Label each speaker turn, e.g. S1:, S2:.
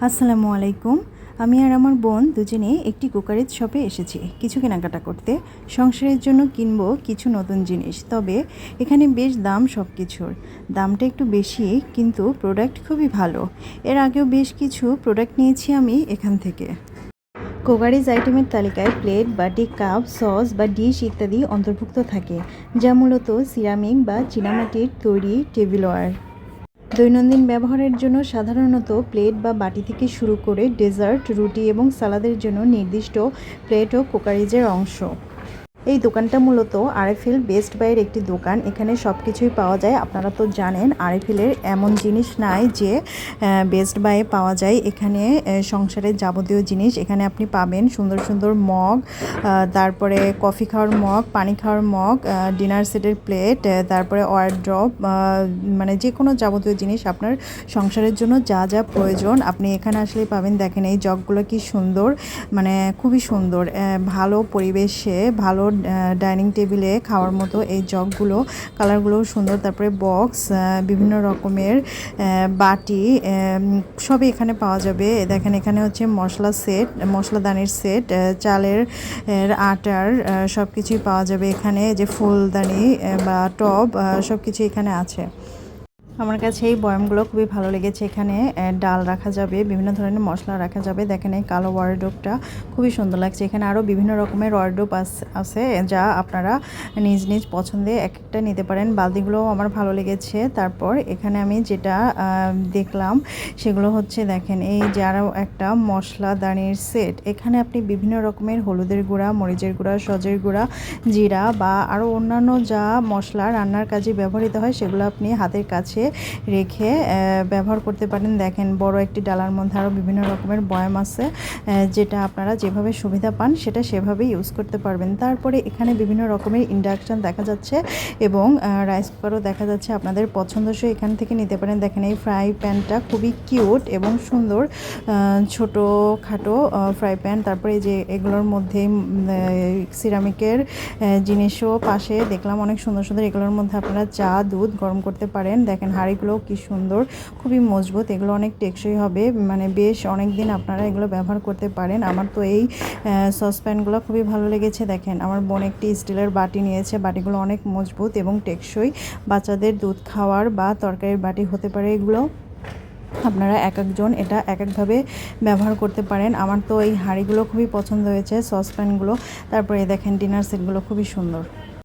S1: আসসালামু আলাইকুম। আমি আর আমার বোন দুজনে একটি কুকারিজ শপে এসেছি কিছু কেনাকাটা করতে। সংসারের জন্য কিনবো কিছু নতুন জিনিস, তবে এখানে বেশ দাম সব কিছুর। দামটা একটু বেশি, কিন্তু প্রোডাক্ট খুবই ভালো। এর আগেও বেশ কিছু প্রোডাক্ট নিয়েছি আমি এখান থেকে। কুকারিজ আইটেমের তালিকায় প্লেট, বাটি, কাপ, সস বা ডিশ ইত্যাদি অন্তর্ভুক্ত থাকে, যা মূলত সিরামিক বা চীনামাটির তৈরি টেবিলওয়্যার। দৈনন্দিন ব্যবহারের জন্য সাধারণত প্লেট বা বাটি থেকে শুরু করে ডেজার্ট, রুটি এবং সালাদের জন্য নির্দিষ্ট প্লেট ও কুকারিজের অংশ। এই দোকানটা মূলত আরএফএল বেস্ট বাইয়ের একটি দোকান। এখানে সব কিছুই পাওয়া যায়। আপনারা তো জানেন আরএফএলের এমন জিনিস নাই যে বেস্ট বাইয়ে পাওয়া যায়। এখানে সংসারের যাবতীয় জিনিস এখানে আপনি পাবেন। সুন্দর সুন্দর মগ, তারপরে কফি খাওয়ার মগ, পানি খাওয়ার মগ, ডিনার সেটের প্লেট, তারপরে ওয়ারড্রপ, মানে যে কোনো যাবতীয় জিনিস আপনার সংসারের জন্য যা যা প্রয়োজন আপনি এখানে আসলেই পাবেন। দেখেন এই জগগুলো কি সুন্দর, মানে খুবই সুন্দর, ভালো পরিবেশে ভালো ডাইনিং টেবিলে খাওয়ার মতো এই জগগুলো। কালারগুলোও সুন্দর। তারপরে বক্স, বিভিন্ন রকমের বাটি, সবই এখানে পাওয়া যাবে। দেখেন এখানে হচ্ছে মশলা সেট, মশলাদানির সেট, চালের আটার সব কিছুই পাওয়া যাবে এখানে। যে ফুলদানি বা টব সব কিছু এখানে আছে। আমার কাছে এই বয়ামগুলো খুবই ভালো লেগেছে। এখানে ডাল রাখা যাবে, বিভিন্ন ধরনের মশলা রাখা যাবে। দেখেন এই কালো ওয়ারড্রোবটা খুবই সুন্দর লাগছে। এখানে আরও বিভিন্ন রকমের ওয়ারড্রোব আছে, যা আপনারা নিজ নিজ পছন্দে এক একটা নিতে পারেন। বালতিগুলোও আমার ভালো লেগেছে। তারপর এখানে আমি যেটা দেখলাম সেগুলো হচ্ছে, দেখেন এই যে আরও একটা মশলাদানির সেট। এখানে আপনি বিভিন্ন রকমের হলুদের গুঁড়া, মরিচের গুঁড়া, সজের গুঁড়া, জিরা বা আরও অন্যান্য যা মশলা রান্নার কাজে ব্যবহৃত হয় সেগুলো আপনি হাতের কাছে রেখে ব্যবহার করতে পারেন। দেখেন বড় একটি ডালার মধ্যে আরও বিভিন্ন রকমের বয়াম আছে, যেটা আপনারা যেভাবে সুবিধা পান সেটা সেভাবেই ইউজ করতে পারবেন। তারপরে এখানে বিভিন্ন রকমের ইন্ডাকশান দেখা যাচ্ছে এবং রাইস কুকারও দেখা যাচ্ছে। আপনাদের পছন্দসই এখান থেকে নিতে পারেন। দেখেন এই ফ্রাই প্যানটা খুবই কিউট এবং সুন্দর, ছোটো খাটো ফ্রাই প্যান। তারপরে যে এগুলোর মধ্যে সিরামিকের জিনিসও পাশে দেখলাম অনেক সুন্দর সুন্দর। এগুলোর মধ্যে আপনারা চা, দুধ গরম করতে পারেন। দেখেন হাঁড়িগুলো কি সুন্দর, খুবই মজবুত। এগুলো অনেক টেকসই হবে, মানে বেশ অনেক দিন আপনারা এগুলো ব্যবহার করতে পারেন। আমার তো এই সসপ্যানগুলো খুবই ভালো লেগেছে। দেখেন আমার বোন একটি স্টিলের বাটি নিয়েছে। বাটিগুলো অনেক মজবুত এবং টেকসই। বাচ্চাদের দুধ খাওয়ার বা তরকারির বাটি হতে পারে এগুলো। আপনারা এক একজন এটা এক একভাবে ব্যবহার করতে পারেন। আমার তো এই হাঁড়িগুলো খুবই পছন্দ হয়েছে, সসপ্যানগুলো। তারপরে দেখেন ডিনার সেটগুলো খুবই সুন্দর।